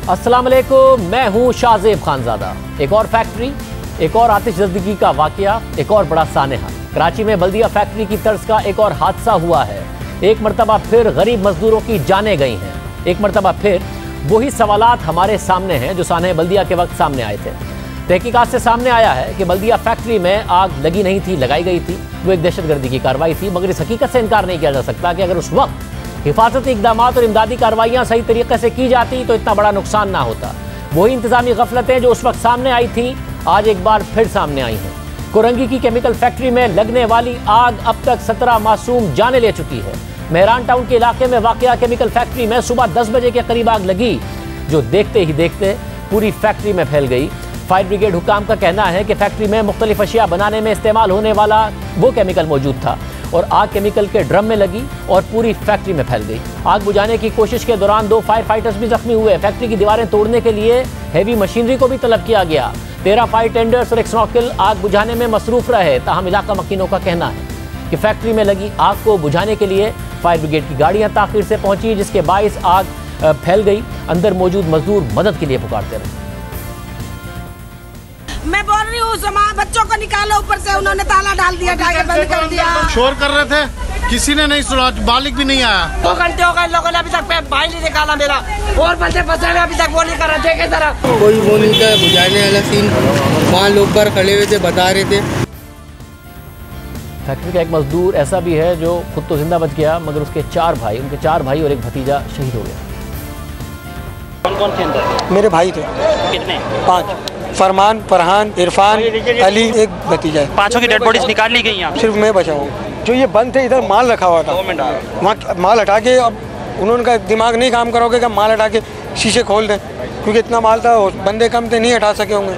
अस्सलाम वालेकुम, मैं हूं शाहजेब खानजादा। एक और फैक्ट्री, एक और आतिशज़दगी का वाकया, एक और बड़ा सानेहा। कराची में बल्दिया फैक्ट्री की तर्ज का एक और हादसा हुआ है। एक मरतबा फिर गरीब मजदूरों की जानें गई हैं। एक मरतबा फिर वही सवालात हमारे सामने हैं जो साने बल्दिया के वक्त सामने आए थे। तहकीकात से सामने आया है कि बल्दिया फैक्ट्री में आग लगी नहीं थी, लगाई गई थी। वो एक दहशतगर्दी की कार्रवाई थी, मगर इस हकीकत से इनकार नहीं किया जा सकता कि अगर उस वक्त हिफाजती इकदाम और इमदादी कार्रवाइयाँ सही तरीके से की जाती तो इतना बड़ा नुकसान ना होता। वही इंतजामी गफलतें जो उस वक्त सामने आई थी आज एक बार फिर सामने आई हैं। कोरंगी की केमिकल फैक्ट्री में लगने वाली आग अब तक 17 मासूम जाने ले चुकी है। मेहरान टाउन के इलाके में वाक़या केमिकल फैक्ट्री में सुबह 10 बजे के करीब आग लगी, जो देखते ही देखते पूरी फैक्ट्री में फैल गई। फायर ब्रिगेड हुकाम का कहना है कि फैक्ट्री में मुख्तलिफ अशिया बनाने में इस्तेमाल होने वाला वो केमिकल मौजूद था और आग केमिकल के ड्रम में लगी और पूरी फैक्ट्री में फैल गई। आग बुझाने की कोशिश के दौरान 2 फायर फाइटर्स भी जख्मी हुए। फैक्ट्री की दीवारें तोड़ने के लिए हैवी मशीनरी को भी तलब किया गया। 13 फायर टेंडर्स और एक स्नॉर्कल आग बुझाने में मसरूफ रहे। ताहम इलाका मकीनों का कहना है कि फैक्ट्री में लगी आग को बुझाने के लिए फायर ब्रिगेड की गाड़ियां ताखिर से पहुंची, जिसके बाइस आग फैल गई। अंदर मौजूद मजदूर मदद के लिए पुकारते रहे। मैं बोल रही हूँ बच्चों को निकालो, ऊपर से उन्होंने ताला डाल दिया, बंद कर दिया। शोर कर रहे थे, किसी ने नहीं सुना, मालिक भी नहीं आया। 2 घंटे हो गए, लोगों ने अभी तक भाई नहीं निकाला मेरा, और बंदे फंसे हुए अभी तक वो नहीं कर रहे थे। तरह कोई वो नहीं था बुझाने वाला सीन। वहाँ लोग बाहर खड़े हुए थे, बता रहे थे। फैक्ट्री का एक मजदूर ऐसा भी है जो खुद तो जिंदा बच गया, मगर उसके 4 भाई और एक भतीजा शहीद हो गया। कौन थे अंदर? मेरे भाई थे। कितने? 5। फरमान, फरहान, इरफान, अली, एक भतीजा है। 5 की डेड बॉडीज निकाल ली गई यहाँ? सिर्फ मैं बचा हूँ। जो ये बंद थे, इधर माल रखा हुआ था, वहाँ माल हटा के, अब उन्होंने कहा दिमाग नहीं काम करोगे कि माल हटा के शीशे खोल दें, क्योंकि इतना माल था, बंदे कम थे, नहीं हटा सके होंगे।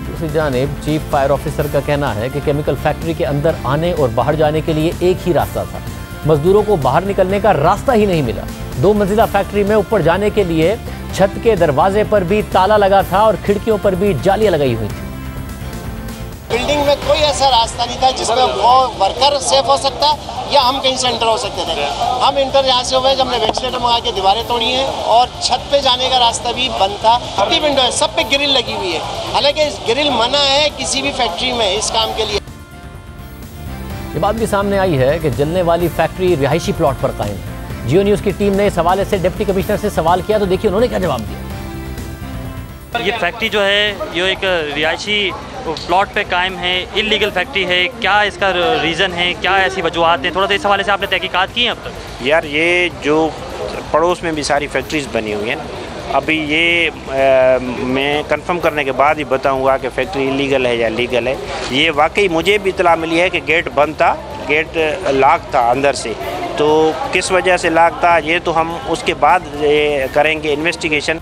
दूसरी जानिब चीफ फायर ऑफिसर का कहना है कि केमिकल फैक्ट्री के अंदर आने और बाहर जाने के लिए एक ही रास्ता था। मजदूरों को बाहर निकलने का रास्ता ही नहीं मिला। 2 मंजिला फैक्ट्री में ऊपर जाने के लिए छत के दरवाजे पर भी ताला लगा था और खिड़कियों पर भी जालियां लगाई हुई थी। बिल्डिंग में कोई ऐसा रास्ता नहीं था जिसमें वो वर्कर सेफ हो सकता या हम कहीं से एंटर हो सकते थे। हम इंटर यहाँ से हुए जब हमने वेंटिलेटर मंगा के दीवारें तोड़ी हैं, और छत पे जाने का रास्ता भी बंद था। अपनी विंडो है, सब पे ग्रिल लगी हुई है, हालांकि ग्रिल मना है किसी भी फैक्ट्री में इस काम के लिए। ये बात भी सामने आई है कि जलने वाली फैक्ट्री रिहायशी प्लॉट पर कायम है। जियो न्यूज़ की टीम ने इस हवाले से डिप्टी कमिश्नर से सवाल किया, तो देखिए उन्होंने क्या जवाब दिया। ये फैक्ट्री जो है ये एक रिहायशी प्लॉट पे कायम है, इलीगल फैक्ट्री है। क्या इसका रीज़न है, क्या ऐसी वजूहत हैं? थोड़ा सा इस हवाले से आपने तहकीकात की है अब तक? यार ये जो पड़ोस में भी सारी फैक्ट्रीज बनी हुई हैं, अभी ये मैं कंफर्म करने के बाद ही बताऊंगा कि फैक्ट्री इलीगल है या लीगल है। ये वाकई मुझे भी इतला मिली है कि गेट बंद था, गेट लॉक था अंदर से, तो किस वजह से लॉक था ये तो हम उसके बाद करेंगे इन्वेस्टिगेशन।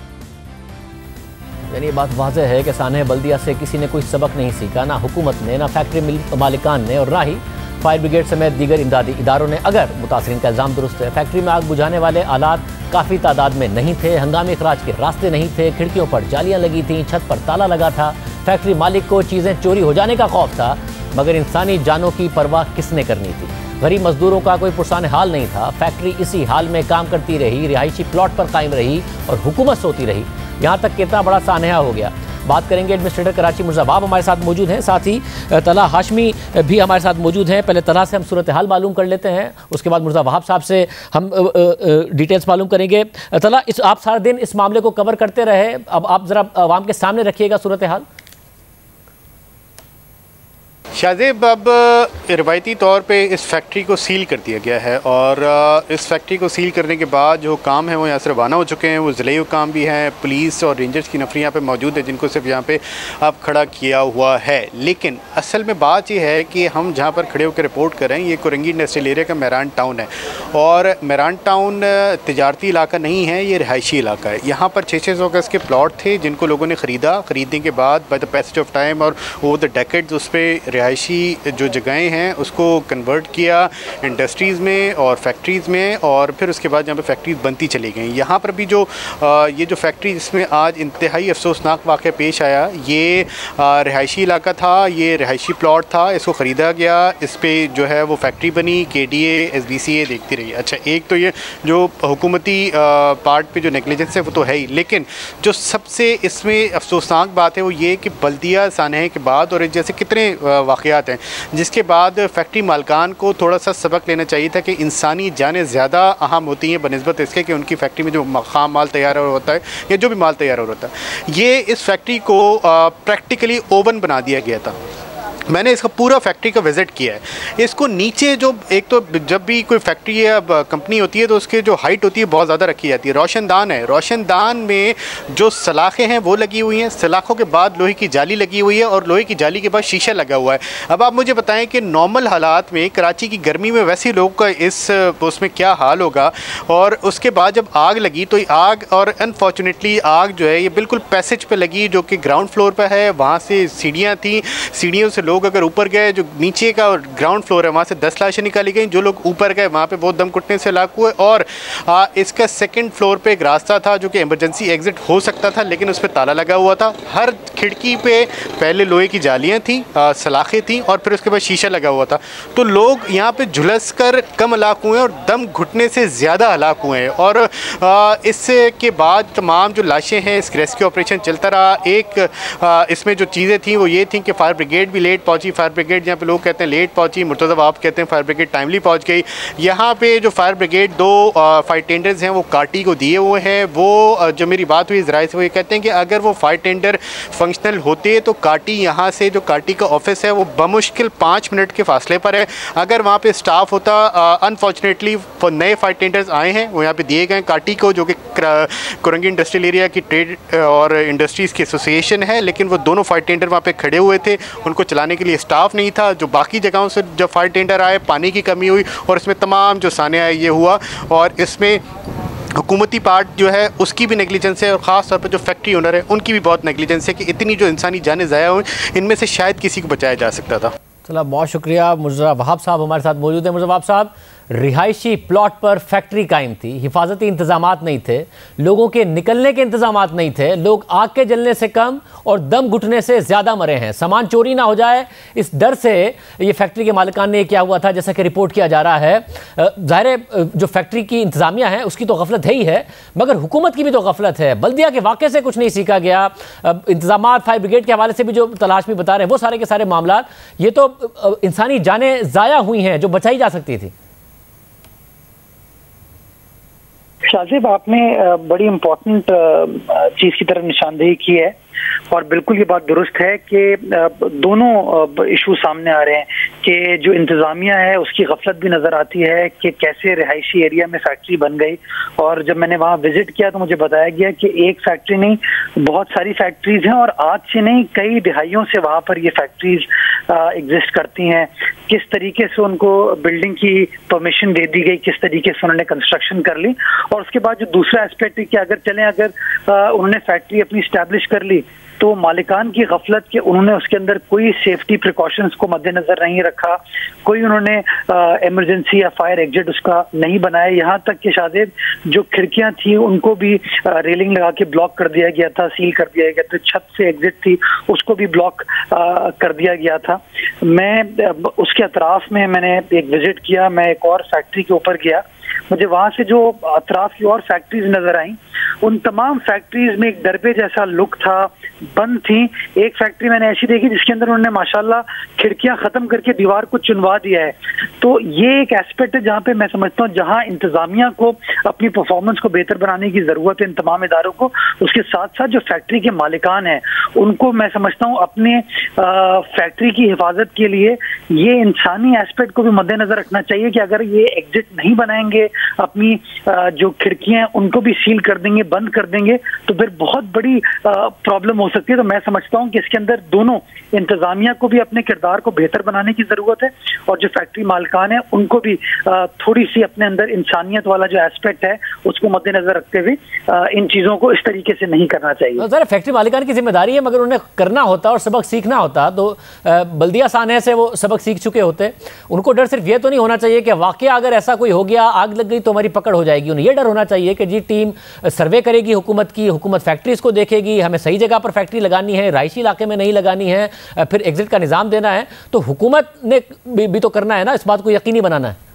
यानी ये बात वाज़ेह है कि साने बल्दिया से किसी ने कोई सबक नहीं सीखा, ना हुकूमत ने, ना फैक्ट्री मालिकान ने, और ना ही फायर ब्रिगेड समेत दीगर इमदादी इदारों ने। अगर मुतासरीन का इल्ज़ाम दुरुस्त है, फैक्ट्री में आग बुझाने वाले आलात काफ़ी तादाद में नहीं थे, हंगामी अखराज के रास्ते नहीं थे, खिड़कियों पर जालियाँ लगी थीं, छत पर ताला लगा था, फैक्ट्री मालिक को चीज़ें चोरी हो जाने का खौफ था, मगर इंसानी जानों की परवाह किसने करनी थी? गरीब मजदूरों का कोई पुरसान हाल नहीं था। फैक्ट्री इसी हाल में काम करती रही, रिहायशी प्लॉट पर कायम रही और हुकूमत सोती रही। यहाँ तक कितना बड़ा सानहा हो गया। बात करेंगे एडमिनिस्ट्रेटर कराची मुर्जा बाब हमारे साथ मौजूद हैं, साथ ही तला हाशमी भी हमारे साथ मौजूद हैं। पहले तला से हम सूरत हाल मालूम कर लेते हैं, उसके बाद मुर्जा वहाब साहब से हम डिटेल्स मालूम करेंगे। तला, आप सारा दिन इस मामले को कवर करते रहे, अब आप ज़रा आवाम के सामने रखिएगा सूरत हाल। शाहजेब, अब रिवायती तौर पे इस फैक्ट्री को सील कर दिया गया है, और इस फैक्ट्री को सील करने के बाद जो काम है वो यहाँ से रवाना हो चुके हैं। वो ज़िले हुकाम भी हैं, पुलिस और रेंजर्स की नफरी यहाँ पे मौजूद है, जिनको सिर्फ यहाँ पे अब खड़ा किया हुआ है। लेकिन असल में बात ये है कि हम जहाँ पर खड़े होकर रिपोर्ट कर रहे हैं, ये कोरंगी इंडस्ट्रियल एरिया का मेहरान टाउन है, और मेहरान टाउन तजारती इलाका नहीं है, ये रिहायशी इलाका है। यहाँ पर 600 गज के प्लाट थे जिनको लोगों ने ख़रीदने के बाद by the passage of time और ओवर द डेकेड्स उस पर रिहायशी जो जगहें हैं उसको कन्वर्ट किया इंडस्ट्रीज़ में और फैक्ट्रीज़ में, और फिर उसके बाद यहाँ पे फैक्ट्रीज बनती चली गई। यहाँ पर भी जो ये जो फैक्ट्री जिसमें आज इंतहाई अफसोसनाक वाक़या पेश आया, ये रिहायशी इलाका था, ये रिहायशी प्लॉट था, इसको ख़रीदा गया, इस पर जो है वो फैक्ट्री बनी, KDA SBCA देखती रही। अच्छा, एक तो ये जो हुकूमती पार्ट पे जो नेगलिजेंस है वो तो है ही, लेकिन जो सबसे इसमें अफसोसनाक बात है वो ये कि बल्दिया सानहे के बाद और जैसे कितने वाक़यात हैं जिसके बाद फैक्ट्री मालकान को थोड़ा सा सबक लेना चाहिए था कि इंसानी जानें ज़्यादा अहम होती हैं बनिस्बत इसके कि उनकी फैक्ट्री में जो खाम माल तैयार हो होता है या जो भी माल तैयार हो होता है। ये इस फैक्ट्री को प्रैक्टिकली ओवन बना दिया गया था। मैंने इसका पूरा फैक्ट्री का विज़िट किया है। इसको नीचे जो एक तो जब भी कोई फैक्ट्री या कंपनी होती है तो उसके जो हाइट होती है बहुत ज़्यादा रखी जाती है। रोशनदान है, रोशनदान में जो सलाखें हैं वो लगी हुई हैं, सलाखों के बाद लोहे की जाली लगी हुई है और लोहे की जाली के बाद शीशा लगा हुआ है। अब आप मुझे बताएं कि नॉर्मल हालात में कराची की गर्मी में वैसे लोगों का इस उसमें क्या हाल होगा। और उसके बाद जब आग लगी तो आग, और अनफॉर्चुनेटली आग जो है ये बिल्कुल पैसेज पे लगी जो कि ग्राउंड फ्लोर पर है। वहाँ से सीढ़ियाँ थी, सीढ़ियों से लोग अगर ऊपर गए, जो नीचे का ग्राउंड फ्लोर है वहाँ से 10 लाशें निकाली गई। जो लोग ऊपर गए वहाँ पे बहुत दम घुटने से हलाक हुए। और इसका सेकंड फ्लोर पे एक रास्ता था जो कि इमरजेंसी एग्जिट हो सकता था, लेकिन उस पर ताला लगा हुआ था। हर खिड़की पे पहले लोहे की जालियाँ थी, सलाखें थी और फिर उसके बाद शीशा लगा हुआ था। तो लोग यहाँ पे झुलस कर कम हलाक हुए हैं और दम घुटने से ज़्यादा हलाक हुए हैं। और इसके बाद तमाम जो लाशें हैं, इस रेस्क्यू ऑपरेशन चलता रहा। एक इसमें जो चीज़ें थी वो ये थी कि फायर ब्रिगेड भी लेट पहुंची। फायर ब्रिगेड जहाँ पे लोग कहते हैं लेट पहुंची, मुर्तज़ा आप कहते हैं फायर ब्रिगेड टाइमली पहुंच गई। यहाँ पे जो फायर ब्रिगेड 2 फायर टेंडर्स हैं वो काटी को दिए हुए हैं। वो जो मेरी बात हुई ज़राए से वो ये कहते हैं कि अगर वो फायर टेंडर फंक्शनल होते तो काटी यहाँ से जो काटी का ऑफिस है वो बमुश्किल 5 मिनट के फासले पर है। अगर वहाँ पे स्टाफ होता, अनफॉर्चुनेटली नए फायर टेंडर्स आए हैं वो यहाँ पे दिए गए काटी को, जो कि कुरंगी इंडस्ट्रियल एरिया की ट्रेड और इंडस्ट्रीज़ की एसोसिएशन है, लेकिन वो दोनों फायर टेंडर वहाँ पे खड़े हुए थे, उनको चलाने के लिए स्टाफ नहीं था। जो बाकी जगहों से जब फायर टेंडर आए पानी की कमी हुई और इसमें तमाम जो सानिया ये हुआ। और इसमें हुकूमती पार्ट जो है उसकी भी नेगलिजेंस है और ख़ास तौर पर जो फैक्ट्री ओनर है उनकी भी बहुत नेगलिजेंस है कि इतनी जो इंसानी जानें ज़ाया हुई, इनमें से शायद किसी को बचाया जा सकता था। चला, बहुत शुक्रिया। मुर्तज़ा वहाब साहब हमारे साथ मौजूद हैं। मुर्तज़ा वहाब साहब, रिहायशी प्लॉट पर फैक्ट्री कायम थी, हिफाजती इंतजामात नहीं थे, लोगों के निकलने के इंतजामात नहीं थे, लोग आग के जलने से कम और दम घुटने से ज़्यादा मरे हैं। सामान चोरी ना हो जाए इस डर से ये फैक्ट्री के मालिकान ने क्या हुआ था, जैसा कि रिपोर्ट किया जा रहा है। ज़ाहिर है जो फैक्ट्री की इंतज़ामिया है उसकी तो गफलत है ही है, मगर हुकूमत की भी तो गफलत है। बल्दिया के वाक़े से कुछ नहीं सीखा गया। इंतजामात फायर ब्रिगेड के हवाले से भी जो तलाश में बता रहे हैं वो सारे के सारे मामला, ये तो इंसानी जानें ज़ाया हुई हैं जो बचाई जा सकती थी। शाजिब, आपने बड़ी इम्पोर्टेंट चीज़ की तरफ निशानदेही की है और बिल्कुल ये बात दुरुस्त है कि दोनों इशू सामने आ रहे हैं कि जो इंतज़ामिया है उसकी गफलत भी नज़र आती है कि कैसे रिहायशी एरिया में फैक्ट्री बन गई। और जब मैंने वहाँ विजिट किया तो मुझे बताया गया कि एक फैक्ट्री नहीं, बहुत सारी फैक्ट्रीज हैं और आज से नहीं कई दिहाइयों से वहाँ पर ये फैक्ट्रीज एग्जिस्ट करती हैं। किस तरीके से उनको बिल्डिंग की परमिशन दे दी गई, किस तरीके से उन्होंने कंस्ट्रक्शन कर ली। और उसके बाद जो दूसरा एस्पेक्ट है कि अगर उन्होंने फैक्ट्री अपनी इस्टेब्लिश कर ली तो मालिकान की गफलत के उन्होंने उसके अंदर कोई सेफ्टी प्रिकॉशंस को मद्देनजर नहीं रखा, कोई उन्होंने इमरजेंसी या फायर एग्जिट उसका नहीं बनाया। यहाँ तक कि शायद जो खिड़कियां थी उनको भी रेलिंग लगा के ब्लॉक कर दिया गया था, सील कर दिया गया था। छत से एग्जिट थी उसको भी ब्लॉक कर दिया गया था। मैं उसके अतराफ में मैंने एक विजिट किया, मैं एक और फैक्ट्री के ऊपर गया, मुझे वहां से जो अतराफ की और फैक्ट्रीज नजर आई उन तमाम फैक्ट्रीज में एक दरबे जैसा लुक था, बंद थी। एक फैक्ट्री मैंने ऐसी देखी जिसके अंदर उन्होंने माशाल्लाह खिड़कियां खत्म करके दीवार को चुनवा दिया है। तो ये एक एस्पेक्ट है जहां पे मैं समझता हूँ जहां इंतजामिया को अपनी परफॉर्मेंस को बेहतर बनाने की जरूरत है, इन तमाम इदारों को। उसके साथ साथ जो फैक्ट्री के मालिकान हैं उनको मैं समझता हूँ अपने फैक्ट्री की हिफाजत के लिए ये इंसानी एस्पेक्ट को भी मद्देनजर रखना चाहिए कि अगर ये एग्जिट नहीं बनाएंगे, अपनी जो खिड़कियां उनको भी सील कर देंगे, बंद कर देंगे, तो फिर बहुत बड़ी प्रॉब्लम हो सकती है। तो मैं समझता हूँ कि इसके अंदर दोनों इंतजामिया को भी अपने किरदार को बेहतर बनाने की जरूरत है और जो फैक्ट्री मालिकान है उनको भी थोड़ी सी अपने अंदर इंसानियत वाला जो एस्पेक्ट है उसको मद्देनजर रखते हुए इन चीजों को इस तरीके से नहीं करना चाहिए। ज़रा फैक्ट्री मालिकान की जिम्मेदारी है, मगर उन्हें करना होता और सबक सीखना होता तो बल्दिया सानह से वो सबक सीख चुके होते। उनको डर सिर्फ ये तो नहीं होना चाहिए कि वाकया अगर ऐसा कोई हो गया, आग लग गई तो हमारी पकड़ हो जाएगी। उन्हें यह डर होना चाहिए कि जी टीम सर्वे करेगी हुकूमत की, हुकूमत फैक्ट्रीज को देखेगी, हमें सही जगह पर फैक्ट्री लगानी है, राइशी इलाके में नहीं लगानी है, फिर एग्जिट का निज़ाम देना है। तो हुकूमत ने भी तो करना है ना, इस बात को यकीनी बनाना है।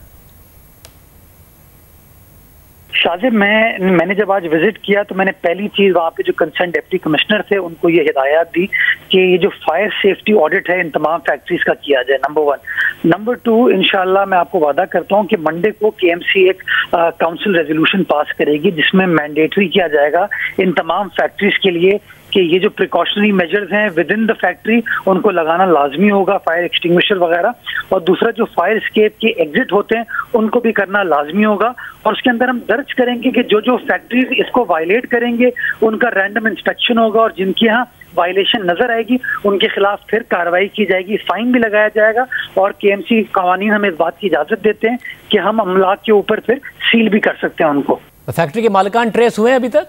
शाजिब, मैंने जब आज विजिट किया तो मैंने पहली चीज वहाँ पे जो कंसर्न डिप्टी कमिश्नर थे उनको ये हिदायत दी कि ये जो फायर सेफ्टी ऑडिट है इन तमाम फैक्ट्रीज का किया जाए, नंबर 1। नंबर 2, इंशाल्लाह मैं आपको वादा करता हूँ कि मंडे को KMC एक काउंसिल रेजोल्यूशन पास करेगी जिसमें मैंडेटरी किया जाएगा इन तमाम फैक्ट्रीज के लिए कि ये जो प्रिकॉशनरी मेजर्स हैं विद इन द फैक्ट्री उनको लगाना लाजमी होगा, फायर एक्सटिंग्विशर वगैरह। और दूसरा जो फायर स्केप के एग्जिट होते हैं उनको भी करना लाजमी होगा। और उसके अंदर हम दर्ज करेंगे कि जो जो फैक्ट्रीज इसको वायलेट करेंगे उनका रैंडम इंस्पेक्शन होगा और जिनके यहाँ वायलेशन नजर आएगी उनके खिलाफ फिर कार्रवाई की जाएगी, फाइन भी लगाया जाएगा। और KMC कानून हमें इस बात की इजाजत देते हैं कि हम अमलाक के ऊपर फिर सील भी कर सकते हैं उनको। फैक्ट्री के मालिकान ट्रेस हुए अभी तक?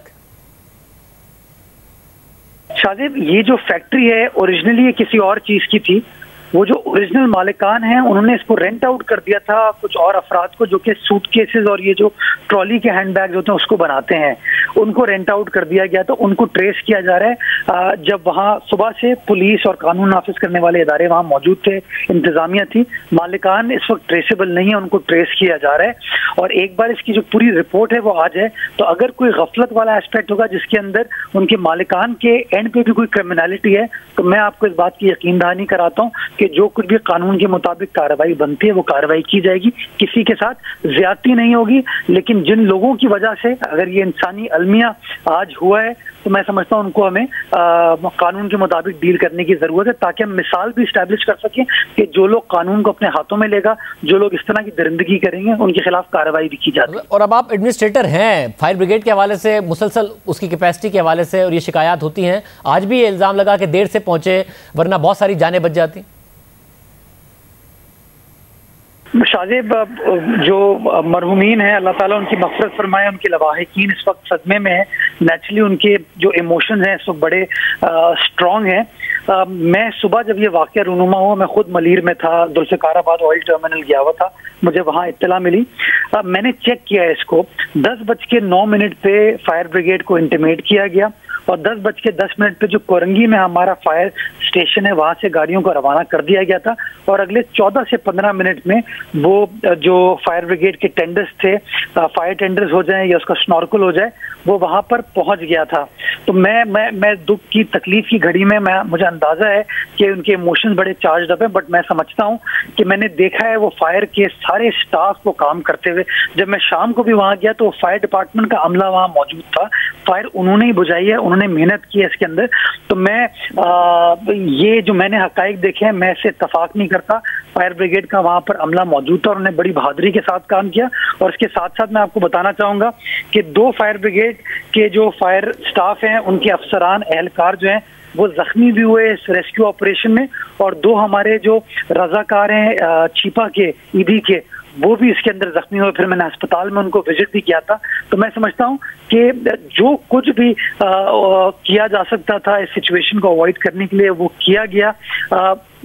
शाजिब, ये जो फैक्ट्री है ओरिजिनली ये किसी और चीज की थी। वो जो ओरिजिनल मालिकान हैं उन्होंने इसको रेंट आउट कर दिया था कुछ और अफराद को जो कि सूटकेसेस और ये जो ट्रॉली के हैंडबैग्स होते हैं उसको बनाते हैं, उनको रेंट आउट कर दिया गया। तो उनको ट्रेस किया जा रहा है। जब वहाँ सुबह से पुलिस और कानून नाफिज करने वाले इदारे वहाँ मौजूद थे, इंतजामिया थी, मालिकान इस वक्त ट्रेसेबल नहीं है, उनको ट्रेस किया जा रहा है। और एक बार इसकी जो पूरी रिपोर्ट है वो आ जाए तो अगर कोई गफलत वाला एस्पेक्ट होगा जिसके अंदर उनके मालिकान के एंड पे भी कोई क्रिमिनलिटी है तो मैं आपको इस बात की यकीन दहानी कराता हूँ कि जो कुछ भी कानून के मुताबिक कार्रवाई बनती है वो कार्रवाई की जाएगी। किसी के साथ ज्यादती नहीं होगी, लेकिन जिन लोगों की वजह से अगर ये इंसानी अलमिया आज हुआ है तो मैं समझता हूँ उनको हमें कानून के मुताबिक डील करने की जरूरत है ताकि हम मिसाल भी स्टैब्लिश कर सकें कि जो लोग कानून को अपने हाथों में लेगा, जो लोग इस तरह की दरिंदगी करेंगे उनके खिलाफ कार्रवाई भी की जाती है। और अब आप एडमिनिस्ट्रेटर हैं, फायर ब्रिगेड के हवाले से मुसलसल उसकी कैपेसिटी के हवाले से और ये शिकायत होती हैं, आज भी ये इल्ज़ाम लगा कि देर से पहुंचे वरना बहुत सारी जानें बच जाती। शाजिब, जो मरहूमीन है अल्लाह ताला उनकी मग़फ़िरत फरमाए, उनके लवाहिकीन इस वक्त सदमे में है। नेचुरली उनके जो इमोशंस हैं इस वक्त बड़े स्ट्रॉन्ग हैं। मैं सुबह जब ये वाक़या रूनुमा हुआ मैं खुद मलीर में था, जुल्फ़िकाराबाद ऑयल टर्मिनल गया हुआ था, मुझे वहाँ इत्तला मिली। मैंने चेक किया इसको, 10:09 पे फायर ब्रिगेड को इंटीमेट किया गया और 10:10 पे जो कोरंगी में हमारा फायर स्टेशन है वहां से गाड़ियों को रवाना कर दिया गया था और अगले 14 से 15 मिनट में वो जो फायर ब्रिगेड के टेंडर्स थे, फायर टेंडर्स हो जाए या उसका स्नॉर्कल हो जाए, वो वहां पर पहुंच गया था। तो मैं दुख की तकलीफ की घड़ी में मुझे अंदाजा है कि उनके इमोशंस बड़े चार्ज अप है, बट मैं समझता हूँ कि मैंने देखा है वो फायर के सारे स्टाफ को काम करते हुए। जब मैं शाम को भी वहां गया तो फायर डिपार्टमेंट का अमला वहां मौजूद था, फायर उन्होंने ही बुझाई है, उन्होंने मेहनत की है इसके अंदर। तो मैं ये जो मैंने हकाइक देखे हैं मैं इससे इत्तफाक नहीं करता। फायर ब्रिगेड का वहां पर अमला मौजूद था और उन्होंने बड़ी बहादुरी के साथ काम किया। और इसके साथ साथ मैं आपको बताना चाहूंगा कि 2 फायर ब्रिगेड के जो फायर स्टाफ हैं उनके अफसरान एहलकार जो हैं वो जख्मी भी हुए इस रेस्क्यू ऑपरेशन में, और 2 हमारे जो रजाकार हैं चीपा के ईदी के वो भी इसके अंदर जख्मी हुए। फिर मैंने अस्पताल में उनको विजिट भी किया था। तो मैं समझता हूँ कि जो कुछ भी किया जा सकता था इस सिचुएशन को अवॉइड करने के लिए वो किया गया।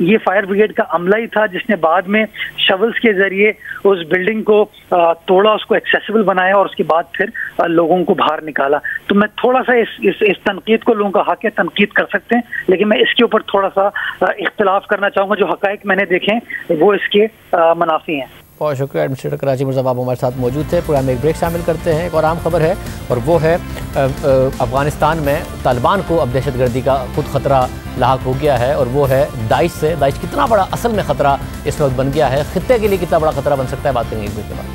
ये फायर ब्रिगेड का अमला ही था जिसने बाद में शवल्स के जरिए उस बिल्डिंग को तोड़ा, उसको एक्सेसिबल बनाया और उसके बाद फिर लोगों को बाहर निकाला। तो मैं थोड़ा सा इस तनकीद को, लोगों का हक है तनकीद कर सकते हैं, लेकिन मैं इसके ऊपर थोड़ा सा इख्तिलाफ करना चाहूँगा। जो हकाइक मैंने देखे वो इसके मुनाफी हैं। बहुत शुक्रिया। एडमिनिस्ट्रेटर कराची मिर्ज़ा बाबू हमारे साथ मौजूद थे। प्रोग्राम में एक ब्रेक शामिल करते हैं। एक और आम खबर है और वो है अफ़गानिस्तान में तालिबान को अब दहशतगर्दी का खुद ख़तरा लाहक हो गया है और वो है दाइश से। दाइश कितना बड़ा असल में ख़तरा इस वक्त बन गया है, खित्ते के लिए कितना बड़ा ख़तरा बन सकता है, बात करेंगे एक ब्रेक के बाद।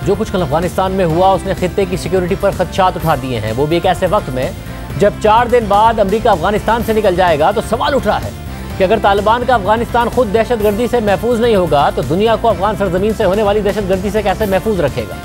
जो कुछ कल अफगानिस्तान में हुआ उसने खित्ते की सिक्योरिटी पर खदशात उठा दिए हैं, वो भी एक ऐसे वक्त में जब 4 दिन बाद अमेरिका अफगानिस्तान से निकल जाएगा। तो सवाल उठ रहा है कि अगर तालिबान का अफगानिस्तान खुद दहशतगर्दी से महफूज नहीं होगा तो दुनिया को अफगान सरजमीन से होने वाली दहशतगर्दी से कैसे महफूज रखेगा।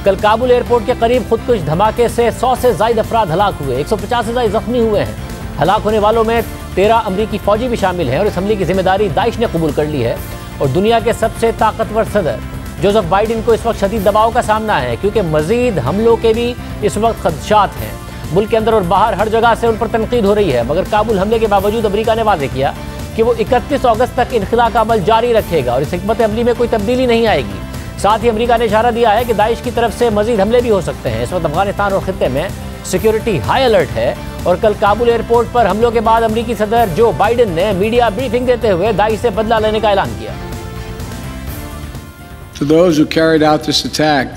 कल काबुल एयरपोर्ट के करीब खुदकुश धमाके से 100 से ज्यादा अफराद हलाक हुए, 150 से ज्यादा जख्मी हुए हैं। हलाक होने वालों में 13 अमरीकी फौजी भी शामिल हैं और इस हमले की जिम्मेदारी दाइश ने कबूल कर ली है। और दुनिया के सबसे ताकतवर सदर जोसेफ बाइडेन को इस वक्त शदीद दबाव का सामना है, क्योंकि मजीद हमलों के भी इस वक्त खदशात हैं। मुल्क के अंदर और बाहर हर जगह से उन पर तनकीद हो रही है, मगर काबुल हमले के बावजूद अमेरिका ने वादे किया कि वो 31 अगस्त तक इनखला का अमल जारी रखेगा और इस हिकमत अमली में कोई तब्दीली नहीं आएगी। साथ ही अमेरिका ने इशारा दिया है कि दाइश की तरफ से मजीद हमले भी हो सकते हैं। इस वक्त अफगानिस्तान और खित्ते में सिक्योरिटी हाई अलर्ट है और कल काबुल एयरपोर्ट पर हमलों के बाद अमेरिकी सदर जो बाइडेन ने मीडिया ब्रीफिंग देते हुए दाइश से बदला लेने का ऐलान किया। To those who carried out this attack,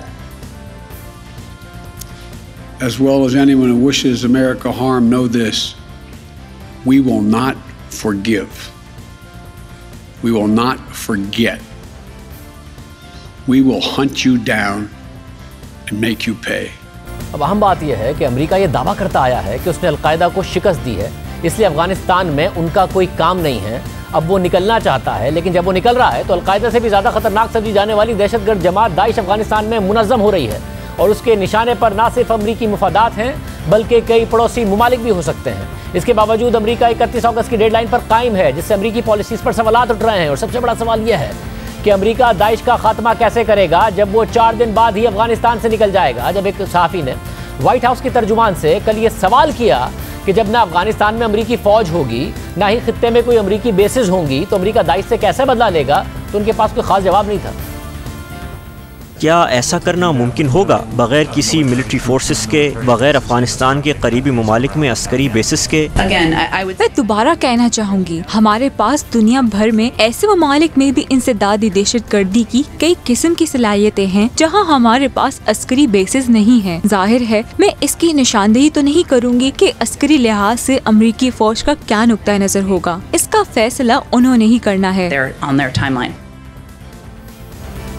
as well as anyone who wishes America harm, know this: we will not forgive. We will not forget. We will hunt you down and make you pay. अब अहम बात यह है कि America ये दावा करता आया है कि उसने अलकायदा को शिकस्त दी है, इसलिए अफगानिस्तान में उनका कोई काम नहीं है। अब वो निकलना चाहता है, लेकिन जब वो निकल रहा है तो अलकायदा से भी ज़्यादा खतरनाक समझी जाने वाली दहशतगर्द जमात दाइश अफगानिस्तान में मुनज़्ज़म हो रही है और उसके निशाने पर ना सिर्फ अमरीकी मुफादात हैं बल्कि कई पड़ोसी ममालिक भी हो सकते हैं। इसके बावजूद अमरीका 31 अगस्त की डेडलाइन पर कायम है, जिससे अमरीकी पॉलिसीज़ पर सवालात उठ रहे हैं। और सबसे बड़ा सवाल यह है कि अमरीका दाइश का खात्मा कैसे करेगा जब वो 4 दिन बाद ही अफगानिस्तान से निकल जाएगा। जब एक सहाफ़ी ने व्हाइट हाउस की तर्जुमान से कल ये सवाल किया कि जब ना अफगानिस्तान में अमरीकी फौज होगी ना ही खित्ते में कोई अमरीकी बेसिस होंगी तो अमरीका दाइश से कैसे बदला लेगा, तो उनके पास कोई खास जवाब नहीं था। क्या ऐसा करना मुमकिन होगा बगैर किसी मिलिट्री फोर्सेस के, बगैर अफगानिस्तान के करीबी ममालिक में अस्करी बेसिस के? मैं दोबारा कहना चाहूँगी, हमारे पास दुनिया भर में ऐसे ममालिक में भी इंसदादी दहशतगर्दी की कई किस्म की सलाहियतें हैं जहाँ हमारे पास अस्करी बेसिस नहीं है। जाहिर है मैं इसकी निशानदेही तो नहीं करूँगी कि अस्करी लिहाज से अमरीकी फौज का क्या नुक्ता नजर होगा, इसका फैसला उन्होंने ही करना है।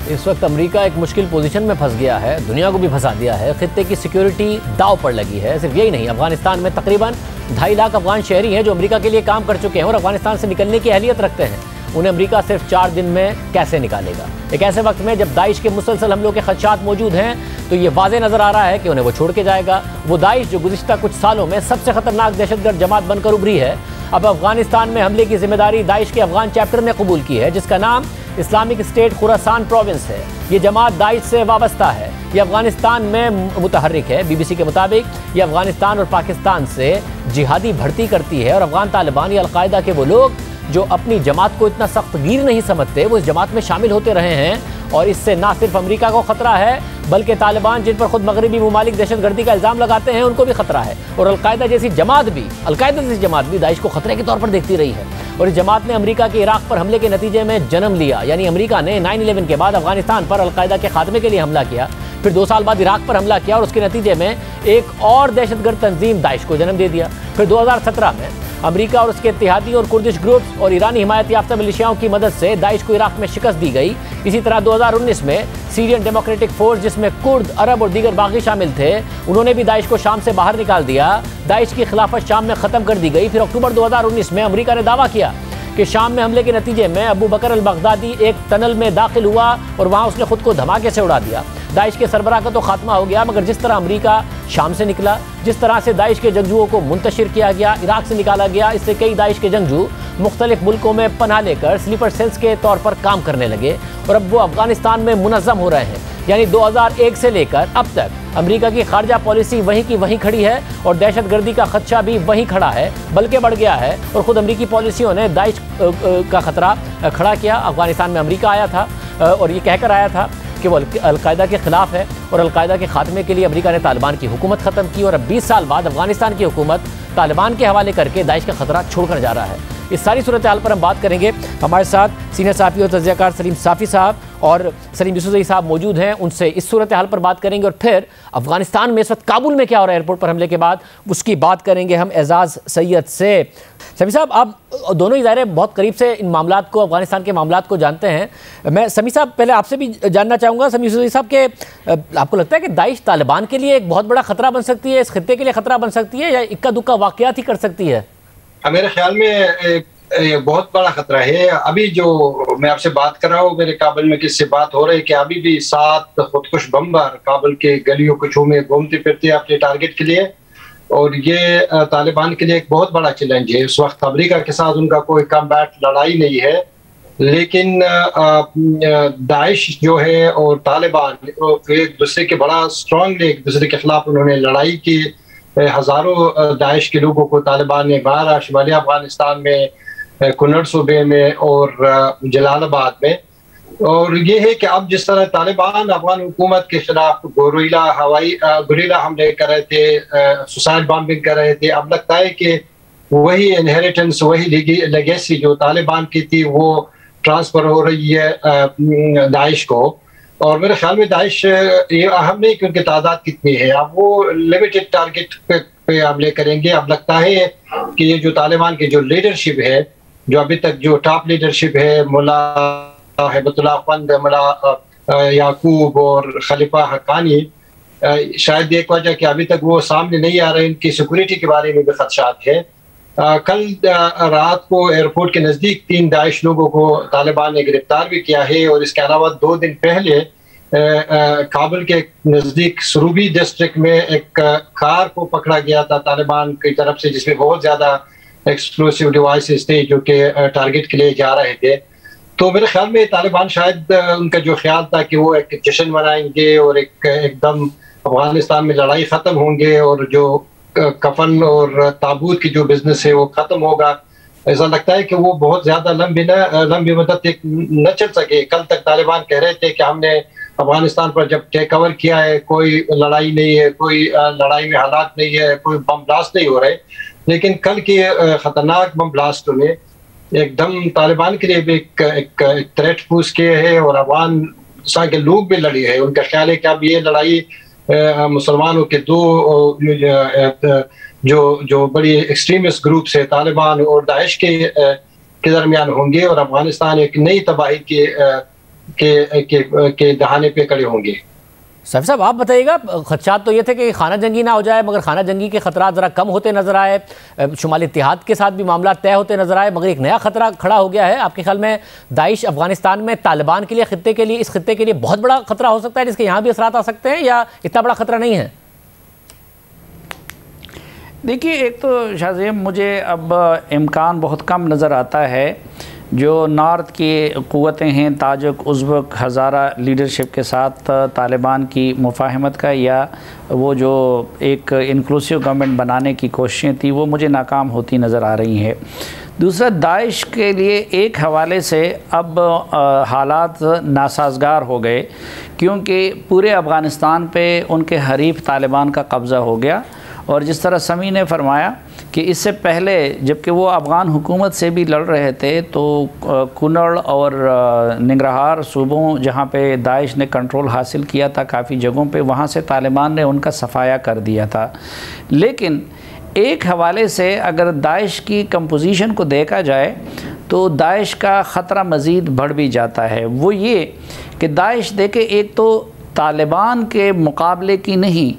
इस वक्त अमेरिका एक मुश्किल पोजीशन में फंस गया है, दुनिया को भी फंसा दिया है। खित्ते की सिक्योरिटी दाव पर लगी है। सिर्फ यही नहीं, अफगानिस्तान में तकरीबन 2.5 लाख अफगान शहरी हैं जो अमेरिका के लिए काम कर चुके हैं और अफगानिस्तान से निकलने की अहलियत रखते हैं। उन्हें अमेरिका सिर्फ 4 दिन में कैसे निकालेगा? एक ऐसे वक्त में जब दाइश के मुसलसल हमलों के खदशात मौजूद हैं तो ये वाज़ेह नजर आ रहा है कि उन्हें वो छोड़ के जाएगा। वो दाइश जो गुज़िश्ता कुछ सालों में सबसे खतरनाक दहशतगर्द जमात बनकर उभरी है, अब अफगानिस्तान में हमले की जिम्मेदारी दाइश के अफगान चैप्टर ने कबूल की है, जिसका नाम इस्लामिक स्टेट खुरासान प्रोविंस है। ये जमात दाइश से वाबस्ता है, ये अफगानिस्तान में मुतहर्रिक है। BBC के मुताबिक ये अफगानिस्तान और पाकिस्तान से जिहादी भर्ती करती है और अफगान तालिबान या अलकायदा के वो लोग जो अपनी जमात को इतना सख्त गिर नहीं समझते वो इस जमात में शामिल होते रहे हैं। और इससे ना सिर्फ अमेरिका को खतरा है बल्कि तालिबान जिन पर खुद मगरबी ममालिक दहशतगर्दी का इल्ज़ाम लगाते हैं उनको भी खतरा है। और अलकायदा जैसी जमात भी दाइश को खतरे के तौर पर देखती रही है। और इस जमात ने अमेरिका के इराक पर हमले के नतीजे में जन्म लिया, यानी अमेरिका ने 9/11 के बाद अफगानिस्तान पर अलकायदा के खात्मे के लिए हमला किया, फिर 2 साल बाद इराक पर हमला किया और उसके नतीजे में एक और दहशतगर्द तंजीम दाइश को जन्म दे दिया। फिर 2017 में अमेरिका और उसके इत्तेहादी और कुर्दिश ग्रुप्स और ईरानी हिमायत याफ्ता मिलिशियाओं की मदद से दाइश को इराक में शिकस्त दी गई। इसी तरह 2019 में सीरियन डेमोक्रेटिक फोर्स, जिसमें कुर्द, अरब और दीगर बागी शामिल थे, उन्होंने भी दाइश को शाम से बाहर निकाल दिया। दाइश की खिलाफत शाम में ख़त्म कर दी गई। फिर अक्टूबर 2019 में अमेरिका ने दावा किया कि शाम में हमले के नतीजे में अबू बकर अल बगदादी एक टनल में दाखिल हुआ और वहाँ उसने खुद को धमाके से उड़ा दिया। दाइश के सरबराह का तो खात्मा हो गया, मगर जिस तरह अमेरिका शाम से निकला, जिस तरह से दाइश के जंगजुओं को मुंतशिर किया गया, इराक से निकाला गया, इससे कई दाइश के जंगजू मुख्तलिफ मुल्कों में पनाह लेकर स्लीपर सेल्स के तौर पर काम करने लगे और अब वो अफगानिस्तान में मुनज़्ज़म हो रहे हैं। यानी 2001 से लेकर अब तक अमेरिका की खारजा पॉलिसी वहीं की वहीं खड़ी है और दहशतगर्दी का खदशा भी वहीं खड़ा है, बल्कि बढ़ गया है। और ख़ुद अमेरिकी पॉलिसियों ने दाइश का खतरा खड़ा किया। अफगानिस्तान में अमेरिका आया था और ये कहकर आया था कि वो अलकायदा के ख़िलाफ़ है और अलकायदा के खात्मे के लिए अमेरिका ने तालिबान की हुकूमत ख़त्म की और अब 20 साल बाद अफगानिस्तान की हुकूमत तालिबान के हवाले करके दाइश का खतरा छोड़कर जा रहा है। इस सारी सूरत हाल पर हम बात करेंगे। हमारे साथ सीनियर सहाफ़ी और तज़कियाकार सलीम साफ़ी साहब और सलीम यूसुफ़ज़ई साहब मौजूद हैं, उनसे इस सूरत हाल पर बात करेंगे और फिर अफगानिस्तान में इस वक्त काबुल में क्या हो रहा है एयरपोर्ट पर हमले के बाद, उसकी बात करेंगे हम एजाज़ सैयद से। समी साहब, आप दोनों ही ज़ाहिर बहुत करीब से इन मामलात को, अफगानिस्तान के मामलात को जानते हैं। मैं समी साहब पहले आपसे भी जानना चाहूँगा, समी यूसुफ़ज़ई साहब, के आपको लगता है कि दाइश तालिबान के लिए एक बहुत बड़ा ख़तरा बन सकती है, इस खित्ते के लिए ख़तरा बन सकती है, या इक्का दुक्का वाक़यात ही कर सकती है? मेरे ख्याल में बहुत बड़ा खतरा है। अभी जो मैं आपसे बात कर रहा हूँ, मेरे काबुल में किससे बात हो रही है कि अभी भी 7 खुदकुश बम्बर काबुल के गलियों कुचों में घूमते फिरते हैं अपने टारगेट के लिए, और ये तालिबान के लिए एक बहुत बड़ा चैलेंज है। इस वक्त अमेरिका के साथ उनका कोई कम्बैट लड़ाई नहीं है, लेकिन दाइश जो है और तालिबान एक दूसरे के बड़ा स्ट्रांगली एक दूसरे के खिलाफ उन्होंने लड़ाई की। हज़ारों दाइश के लोगों को तालिबान ने मारा शुमाली अफगानिस्तान में, कुन्नड़ सूबे में और जलालाबाद में। और ये है कि अब जिस तरह तालिबान अफगान हुकूमत के खिलाफ गुरीला हमले कर रहे थे, सुसाइड बॉम्बिंग कर रहे थे, अब लगता है कि वही इनहेरिटेंस, वही लेगेसी जो तालिबान की थी वो ट्रांसफर हो रही है दाइश को। और मेरे ख्याल में दाइश ये अहम नहीं क्योंकि तादाद कितनी है, अब वो लिमिटेड टारगेट पे हमले करेंगे। अब लगता है कि ये जो तालिबान की जो लीडरशिप है, जो अभी तक जो टॉप लीडरशिप है, मुल्ला हिबतुल्लाह फंद, मुल्ला याकूब और खलीफा हक्कानी, शायद एक वजह कि अभी तक वो सामने नहीं आ रहे, इनकी सिक्योरिटी के बारे में भी खदशात है। कल रात को एयरपोर्ट के नज़दीक 3 दाइश लोगों को तालिबान ने गिरफ्तार भी किया है। और इसके अलावा 2 दिन पहले काबुल के नज़दीक सरूबी डिस्ट्रिक्ट में एक कार को पकड़ा गया था तालिबान की तरफ से, जिसमें बहुत ज़्यादा एक्सप्लोसिव डिवाइसेस थे जो कि टारगेट के लिए जा रहे थे। तो मेरे ख्याल में तालिबान शायद उनका जो ख्याल था कि वो एक जश्न मनाएंगे और एकदम अफगानिस्तान में लड़ाई ख़त्म होंगे और जो कफन और ताबूत की जो बिजनेस है वो खत्म होगा, ऐसा लगता है कि वो बहुत ज्यादा लंबी मदद तक न चल सके। कल तक तालिबान कह रहे थे कि हमने अफगानिस्तान पर जब टेक ओवर किया है कोई लड़ाई नहीं है, कोई लड़ाई में हालात नहीं है, कोई बम ब्लास्ट नहीं हो रहे, लेकिन कल के खतरनाक बम ब्लास्टों ने एकदम तालिबान के लिए भी एक थ्रेट पूछ किए है और अफगानिस्तान के लोग भी लड़े हैं। उनका ख्याल है कि अब ये लड़ाई मुसलमानों के 2 जो बड़ी एक्सट्रीमिस्ट ग्रुप्स है तालिबान और दाइश के दरमियान होंगे और अफगानिस्तान एक नई तबाही के दहाने पे खड़े होंगे। सैफ साहब आप बताइएगा, खदशात तो ये थे कि खाना जंगी ना हो जाए, मगर खाना जंगी के खतरा ज़रा कम होते नजर आए, शुमाली इत्तेहाद के साथ भी मामला तय होते नजर आए, मगर एक नया खतरा खड़ा हो गया है। आपके ख्याल में दाइश अफगानिस्तान में तालिबान के लिए इस खत्ते के लिए बहुत बड़ा खतरा हो सकता है जिसके यहाँ भी असरात आ सकते हैं, या इतना बड़ा खतरा नहीं है? देखिए, एक तो शाहज़ेब मुझे अब इम्कान बहुत कम नज़र आता है जो नॉर्थ की क़ुव्वतें हैं, ताजिक, उज़्बक, हज़ारा लीडरशिप के साथ तालिबान की मुफ़ाहमत का या वो जो एक इंक्लूसिव गवर्नमेंट बनाने की कोशिशें थी वो मुझे नाकाम होती नज़र आ रही हैं। दूसरा, दाइश के लिए एक हवाले से अब हालात नासाजगार हो गए क्योंकि पूरे अफ़गानिस्तान पे उनके हरीफ तालिबान का कब्ज़ा हो गया। और जिस तरह समी ने फरमाया कि इससे पहले जबकि वो अफ़गान हुकूमत से भी लड़ रहे थे तो कुन्नड़ और निंगरहार सूबों जहाँ पे दाइश ने कंट्रोल हासिल किया था काफ़ी जगहों पे, वहाँ से तालिबान ने उनका सफाया कर दिया था। लेकिन एक हवाले से अगर दाइश की कंपोजिशन को देखा जाए तो दाइश का ख़तरा मज़ीद बढ़ भी जाता है। वो ये कि दाइश देखे एक तो तालिबान के मुकाबले की नहीं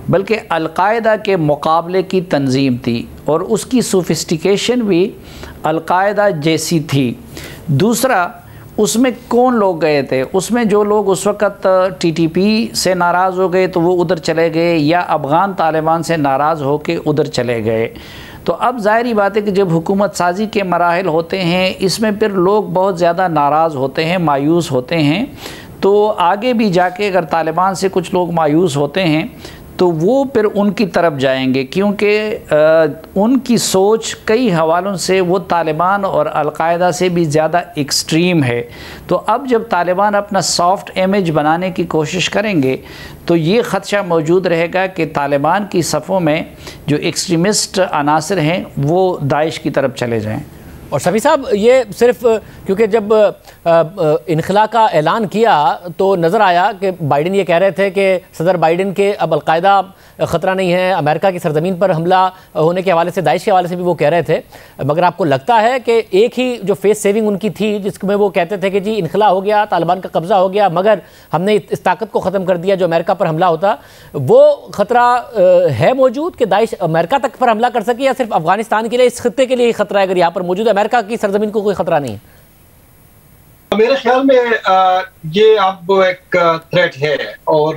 बल्कि अलकायदा के मुकाबले की तंजीम थी और उसकी सोफिस्टिकेशन भी अलकायदा जैसी थी। दूसरा, उसमें कौन लोग गए थे, उसमें जो लोग उस वक़्त टीटीपी से नाराज़ हो गए तो वो उधर चले गए या अफ़गान तालिबान से नाराज़ हो के उधर चले गए। तो अब ज़ाहिरी बात है कि जब हुकूमत साजी के मराहिल होते हैं इसमें फिर लोग बहुत ज़्यादा नाराज़ होते हैं, मायूस होते हैं। तो आगे भी जाके अगर तालिबान से कुछ लोग मायूस होते हैं तो वो फिर उनकी तरफ जाएंगे क्योंकि उनकी सोच कई हवालों से वो तालिबान और अलकायदा से भी ज़्यादा एक्सट्रीम है। तो अब जब तालिबान अपना सॉफ्ट इमेज बनाने की कोशिश करेंगे तो ये ख़दशा मौजूद रहेगा कि तालिबान की सफ़ों में जो एक्सट्रीमिस्ट अनासर हैं वो दाइश की तरफ चले जाएँ। और शफी साहब, ये सिर्फ क्योंकि जब इनखला का ऐलान किया तो नज़र आया कि बाइडन ये कह रहे थे कि सदर बाइडन के अब अलकायदा ख़तरा नहीं है, अमेरिका की सरजमीन पर हमला होने के हवाले से, दाइश के हवाले से भी वो कह रहे थे। मगर आपको लगता है कि एक ही जो फेस सेविंग उनकी थी जिसमें वो कहते थे कि जी इनखला हो गया, तालिबान का कब्ज़ा हो गया, मगर हमने इस ताकत को ख़त्म कर दिया जो अमेरिका पर हमला होता, वो ख़तरा है मौजूद कि दाइश अमेरिका तक पर हमला कर सके, या सिर्फ अफगानिस्तान के लिए, इस खत्ते के लिए ही खतरा है? अगर यहाँ पर मौजूद अमेरिका की सरजमीन को कोई खतरा नहीं है? मेरे ख्याल में ये अब एक थ्रेट है, और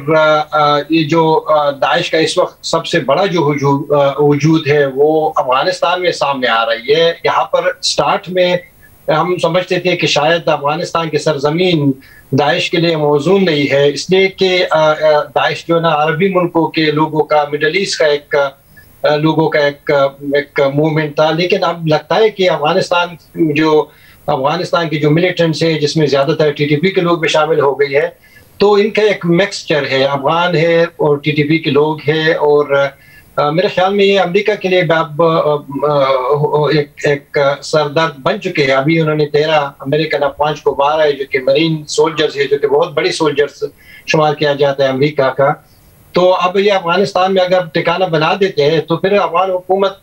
ये जो दाइश का इस वक्त सबसे बड़ा जो वजूद है वो अफगानिस्तान में सामने आ रही है। यहाँ पर स्टार्ट में हम समझते थे कि शायद अफगानिस्तान की सरजमीन दाइश के लिए मौजूद नहीं है, इसलिए कि दाइश जो ना अरबी मुल्कों के लोगों का, मिडल ईस्ट का लोगों का एक मूवमेंट था। लेकिन अब लगता है कि अफगानिस्तान की जो मिलिटेंट्स है, जिसमें ज्यादातर टीटीपी के लोग भी शामिल हो गई है, तो इनका एक मिक्सचर है, अफगान है और टीटीपी के लोग हैं। और मेरे ख्याल में ये अमेरिका के लिए अब एक सरदर्द बन चुके हैं। अभी उन्होंने 13 अमेरिकन अफवाज को मारा है, जो कि मरीन सोल्जर्स है, जो कि बहुत बड़ी सोल्जर्स शुमार किया जाता है अमेरिका का। तो अब ये अफगानिस्तान में अगर ठिकाना बना देते हैं तो फिर अफगान हुकूमत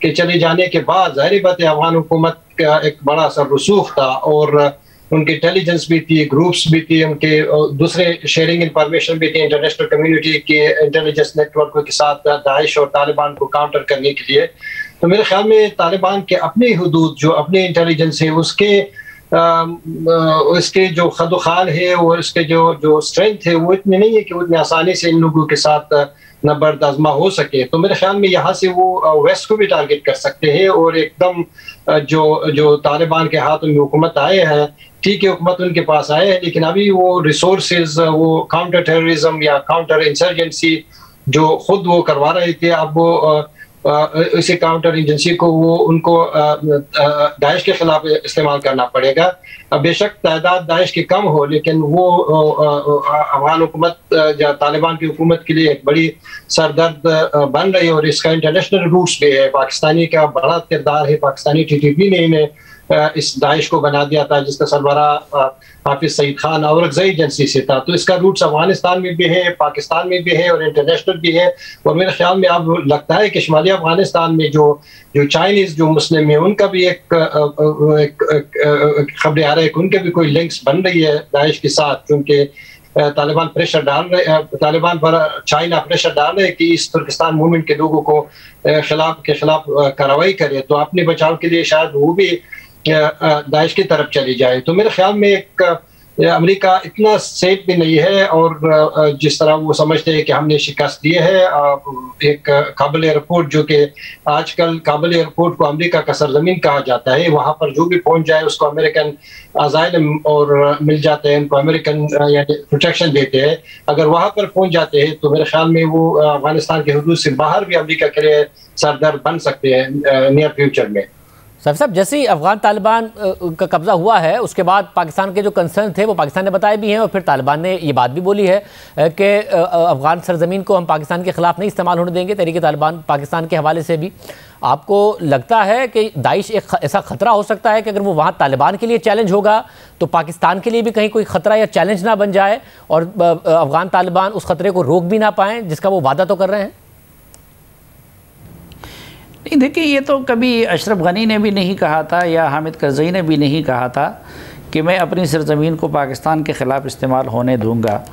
के चले जाने के बाद जाहिर बात है अफगान हुकूमत का एक बड़ा सा रसूख था, और उनकी इंटेलिजेंस भी थी, ग्रुप्स भी थी, उनके दूसरे शेयरिंग इंफॉर्मेशन भी थी इंटरनेशनल कम्युनिटी के इंटेलिजेंस नेटवर्क के साथ दाइश और तालिबान को काउंटर करने के लिए। तो मेरे ख्याल में तालिबान के अपनी हुदूद, जो अपनी इंटेलिजेंस है, उसके जो खदोखाल है और उसके जो स्ट्रेंथ है वो इतनी नहीं है कि उतनी आसानी से इन लोगों के साथ नबर्द आजमा हो सके। तो मेरे ख्याल में यहाँ से वो वेस्ट को भी टारगेट कर सकते हैं, और एकदम जो तालिबान के हाथ में हुकूमत आए हैं, ठीक है हुकूमत उनके पास आए हैं, लेकिन अभी वो रिसोर्सेज, वो काउंटर टेररिज्म या काउंटर इंसर्जेंसी जो खुद वो करवा रहे थे, अब वो इसी काउंटर एजेंसी को वो उनको दाइश के खिलाफ इस्तेमाल करना पड़ेगा। बेशक तादाद दाइश की कम हो, लेकिन वो अफगान हुकूमत या तालिबान की हुकूमत के लिए एक बड़ी सरदर्द बन रही है, और इसका इंटरनेशनल रूट्स भी है। पाकिस्तानी का बड़ा किरदार है, पाकिस्तानी टीटीपी ने इन्हें इस दाइश को बना दिया था, जिसका सरबराह हाफिज सईद खान औरंगजेब एजेंसी से था। तो इसका रूट्स अफगानिस्तान में भी है, पाकिस्तान में भी है और इंटरनेशनल भी है। और मेरे ख्याल में अब लगता है कि शुमाली अफगानिस्तान में जो चाइनीज जो मुस्लिम है, उनका भी एक खबरें आ रही है कि उनके भी कोई लिंक्स बन रही है दाइश के साथ, क्योंकि तालिबान प्रेशर डाल रहे, तालिबान पर चाइना प्रेशर डाल रहे कि इस तुर्किस्तान मूवमेंट के लोगों को खिलाफ कार्रवाई करे, तो अपने बचाव के लिए शायद वो भी दाइश की तरफ चली जाए। तो मेरे ख्याल में अमेरिका इतना सेफ भी नहीं है, और जिस तरह वो समझते हैं कि हमने शिकस्त दिए है। एक काबुल एयरपोर्ट, जो कि आजकल काबुल एयरपोर्ट को अमेरिका का सरजमीन कहा जाता है, वहाँ पर जो भी पहुंच जाए उसको अमेरिकन अजाइलम और मिल जाते हैं, उनको अमेरिकन यानी प्रोटेक्शन देते हैं। अगर वहाँ पर पहुंच जाते हैं तो मेरे ख्याल में वो अफगानिस्तान के हदूद से बाहर भी अमेरिका के लिए सरदर्द बन सकते हैं नियर फ्यूचर में। सर साहब, जैसे ही अफगान तालिबान का कब्जा हुआ है, उसके बाद पाकिस्तान के जो कंसर्न थे वो पाकिस्तान ने बताए भी हैं, और फिर तालिबान ने ये बात भी बोली है कि अफगान सरजमीन को हम पाकिस्तान के खिलाफ नहीं इस्तेमाल होने देंगे। तहरीक तालिबान पाकिस्तान के हवाले से भी आपको लगता है कि दाइश एक ऐसा खतरा हो सकता है कि अगर वो वहाँ तालिबान के लिए चैलेंज होगा तो पाकिस्तान के लिए भी कहीं कोई खतरा या चैलेंज ना बन जाए, और अफगान तालिबान उस खतरे को रोक भी ना पाएँ, जिसका वो वादा तो कर रहे हैं? नहीं, देखिए, ये तो कभी अशरफ गनी ने भी नहीं कहा था या हामिद करज़ई ने भी नहीं कहा था कि मैं अपनी सरजमीन को पाकिस्तान के ख़िलाफ़ इस्तेमाल होने दूंगा।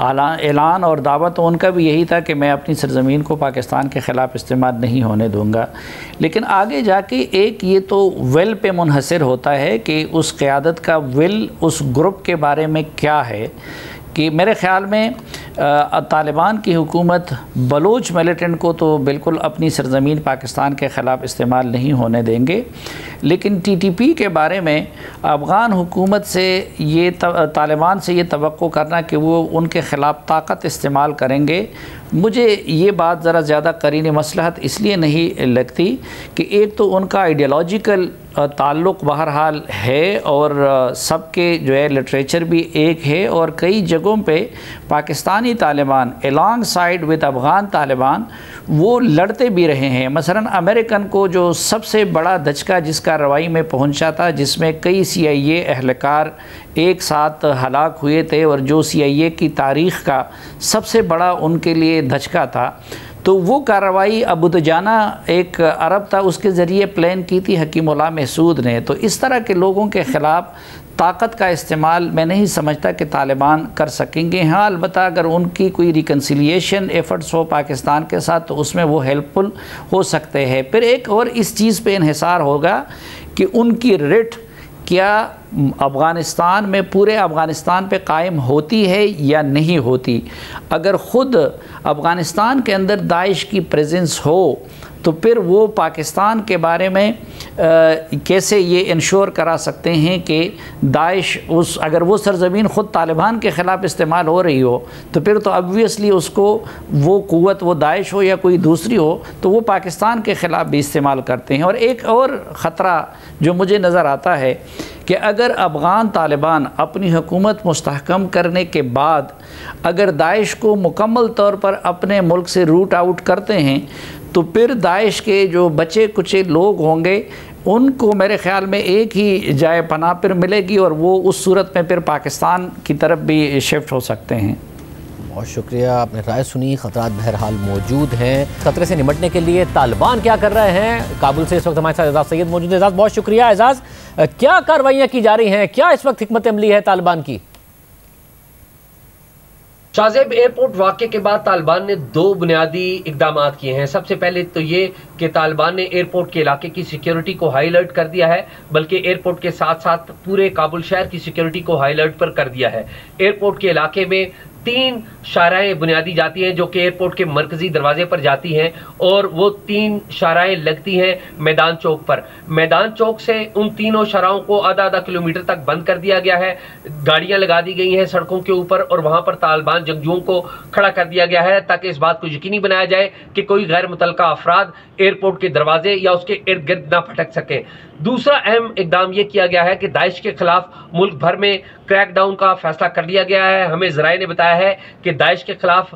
ऐलान और दावा तो उनका भी यही था कि मैं अपनी सरजमीन को पाकिस्तान के ख़िलाफ़ इस्तेमाल नहीं होने दूंगा। लेकिन आगे जाके एक ये तो विल पे मुनहसर होता है कि उस क़यादत का विल उस ग्रुप के बारे में क्या है, कि मेरे ख़्याल में तालिबान की हुकूमत बलोच मिलिटेंट को तो बिल्कुल अपनी सरजमीन पाकिस्तान के ख़िलाफ़ इस्तेमाल नहीं होने देंगे, लेकिन टीटीपी के बारे में अफ़गान हुकूमत से ये तालिबान से ये तवक्को करना कि वो उनके ख़िलाफ़ ताकत इस्तेमाल करेंगे, मुझे ये बात ज़रा ज़्यादा करीन मसलहत इसलिए नहीं लगती कि एक तो उनका आइडियोलॉजिकल ताल्लुक़ बहरहाल है और सबके जो है लिटरेचर भी एक है और कई जगहों पे Pakistani Taliban along side with Afghan Taliban वो लड़ते भी रहे हैं। मसलन अमेरिकन को जो सबसे बड़ा धचका जिस कार्रवाई में पहुंचा था, जिसमें कई CIA अहलकार एक साथ हलाक हुए थे और जो CIA की तारीख़ का सबसे बड़ा उनके लिए धचका था, तो वो कार्रवाई अबू दुजाना एक अरब था उसके ज़रिए प्लान की थी हकीमुल्लाह महसूद ने। तो इस तरह के लोगों के ख़िलाफ़ ताकत का इस्तेमाल मैं नहीं समझता कि तालिबान कर सकेंगे। हाँ, अलबत्ता अगर उनकी कोई रिकन्सिलिएशन एफ़र्ट्स हो पाकिस्तान के साथ तो उसमें वो हेल्पफुल हो सकते हैं। फिर एक और इस चीज़ पे इन्हिसार होगा कि उनकी रिट क्या अफ़गानिस्तान में पूरे अफ़गानिस्तान पे कायम होती है या नहीं होती। अगर ख़ुद अफ़गानिस्तान के अंदर दाइश की प्रेजेंस हो तो फिर वो पाकिस्तान के बारे में कैसे ये इंश्योर करा सकते हैं कि दाइश अगर वो सरज़मीन ख़ुद तालिबान के ख़िलाफ़ इस्तेमाल हो रही हो तो फिर तो ऑब्वियसली उसको वो क़ुव्वत, वो दाइश हो या कोई दूसरी हो, तो वो पाकिस्तान के ख़िलाफ़ भी इस्तेमाल करते हैं। और एक और ख़तरा जो मुझे नज़र आता है कि अगर अफ़गान तालिबान अपनी हुकूमत मुस्तहकम करने के बाद अगर दाइश को मुकम्मल तौर पर अपने मुल्क से रूट आउट करते हैं तो फिर दाइश के जो बचे कुचे लोग होंगे उनको मेरे ख़्याल में एक ही जाए पनाह फिर मिलेगी और वो उस सूरत में फिर पाकिस्तान की तरफ भी शिफ्ट हो सकते हैं। बहुत शुक्रिया, आपने राय सुनी। ख़तरात बहरहाल मौजूद हैं। खतरे से निपटने के लिए तालिबान क्या कर रहे हैं? काबुल से इस वक्त हमारे साथ एजाज सैयद मौजूद है। एजाज, बहुत शुक्रिया। एजाज, क्या कार्रवाइयाँ की जा रही हैं, क्या इस वक्त हिकमत अमली है तालिबान की? शाहजेब, एयरपोर्ट वाक़े के बाद तालिबान ने 2 बुनियादी इकदाम किए हैं। सबसे पहले तो ये कि तालिबान ने एयरपोर्ट के इलाके की सिक्योरिटी को हाई अलर्ट कर दिया है, बल्कि एयरपोर्ट के साथ साथ पूरे काबुल शहर की सिक्योरिटी को हाई अलर्ट पर कर दिया है। एयरपोर्ट के इलाके में 3 शाहराएँ बुनियादी जाती हैं जो कि एयरपोर्ट के मरकजी दरवाजे पर जाती हैं और वो 3 शाहराएँ लगती हैं मैदान चौक पर। मैदान चौक से उन तीनों शाहराओं को आधा किलोमीटर तक बंद कर दिया गया है। गाड़ियां लगा दी गई हैं सड़कों के ऊपर और वहां पर तालिबान जंगजुओं को खड़ा कर दिया गया है ताकि इस बात को यकीनी बनाया जाए कि कोई गैर मुतल्लका अफराद एयरपोर्ट के दरवाजे या उसके इर्द गिर्द ना भटक सकें। दूसरा अहम इकदाम यह किया गया है कि दाइश के खिलाफ मुल्क भर में क्रैकडाउन का फैसला कर लिया गया है। हमें ज़राए ने बताया है कि दाइश के खिलाफ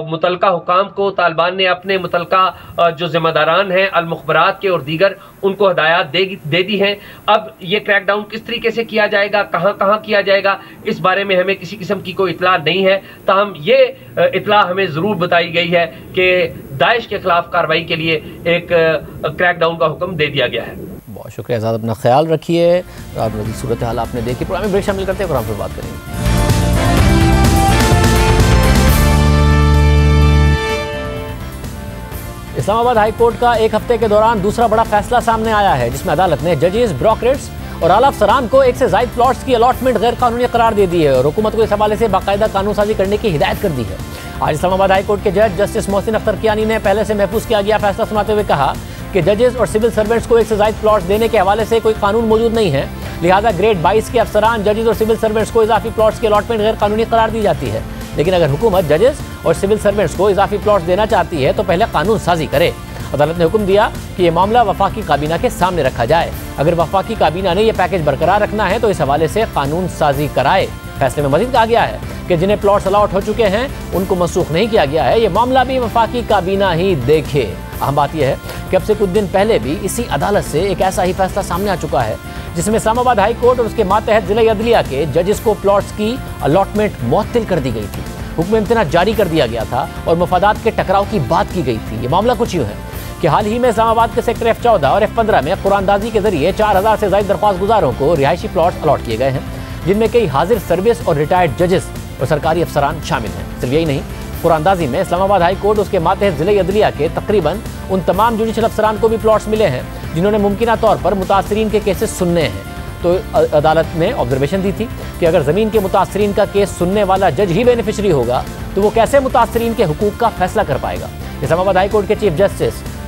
मुतल्लका हुकाम को तालिबान ने अपने मुतल्लका जो जिम्मेदारान हैं अल-मुखबरात के और दीगर उनको हदायत दे दी हैं। अब ये क्रैकडाउन किस तरीके से किया जाएगा, कहाँ किया जाएगा, इस बारे में हमें किसी किस्म की कोई इतला नहीं है। ताहम ये इतला हमें ज़रूर बताई गई है कि दाइश के खिलाफ कार्रवाई के लिए एक क्रैकडाउन का हुक्म दे दिया गया है। बहुत शुक्रिया आज़ाद, अपना ख्याल रखिए। रात सूरत हाल आपने देखी। प्रोग्राम में ब्रेक शामिल करते हैं और हम फिर बात करेंगे। इस्लामाबाद हाई कोर्ट का एक हफ्ते के दौरान दूसरा बड़ा फैसला सामने आया है, जिसमें अदालत ने जजेस, ब्रोकरेट्स और आला अफसरान को एक से ज़ायद प्लॉट्स की अलॉटमेंट गैर कानूनी करार दे दी है और हुकूमत को इस हवाले से बाकायदा कानून साजी करने की हिदायत कर दी है। आज इस्लामाबाद हाई कोर्ट के जज जस्टिस मोहसिन अख्तर कियानी ने पहले से महफूज किया गया फैसला सुनाते हुए कहा कि जजेस और सिविल सर्वेंट्स को एक से ज़ायद प्लॉट्स देने के हवाले से कोई कानून मौजूद नहीं है, लिहाजा ग्रेड 22 के अफसरान, जजेस और सिविल सर्वेंट्स को इजाफी प्लॉट्स की अलॉटमेंट गैर कानूनी करार दी जाती है। लेकिन अगर हुकूमत जजेस और सिविल सर्वेंट्स को इजाफी प्लॉट्स देना चाहती है तो पहले कानून साजी करे। अदालत ने हुक्म दिया कि यह मामला वफाकी काबीना के सामने रखा जाए। अगर वफाकी काबीना ने यह पैकेज बरकरार रखना है तो इस हवाले से कानून साजी कराए। फैसले में मजीद कहा गया है कि जिन्हें प्लॉट्स अलॉट हो चुके हैं उनको मनसूख नहीं किया गया है, ये मामला भी वफाकी काबीना ही देखे। अहम बात यह है कि अब से कुछ दिन पहले भी इसी अदालत से एक ऐसा ही फैसला सामने आ चुका है, जिसमें इस्लामाबाद हाई कोर्ट और उसके मातहत जिला अदलिया के जजेस को प्लॉट्स की अलॉटमेंट मुअत्तल कर दी गई थी। हुक्म इम्तिनाज जारी कर दिया गया था और मफादात के टकराव की बात की गई थी। ये मामला कुछ यूँ है कि हाल ही में इस्लामाबाद के सेक्टर F14 और F15 में कुरानदाजी के जरिए 4000 से ज़ायद दरख्वास्त गुजारों को रिहायशी प्लॉट्स अलॉट किए गए हैं, जिनमें कई हाजिर सर्विस और रिटायर्ड जजेस और सरकारी अफसरान शामिल हैं। सिर्फ यही नहीं, कुरानदाजी में इस्लामाबाद हाई कोर्ट उसके मातहत जिला अदलिया के तकरीबन उन तमाम जुडिशल अफसरान को भी प्लॉट्स मिले हैं जिन्होंने मुमकिना तौर पर मुतासरीन के केसेस सुनने हैं। तो अदालत ने ऑब्जर्वेशन दी थी कि अगर ज़मीन के मुतासरीन का केस सुनने वाला जज ही बेनिफिशरी होगा तो वो कैसे मुतासरीन के हुकूक का फैसला कर पाएगा। इस्लामाबाद हाई कोर्ट के चीफ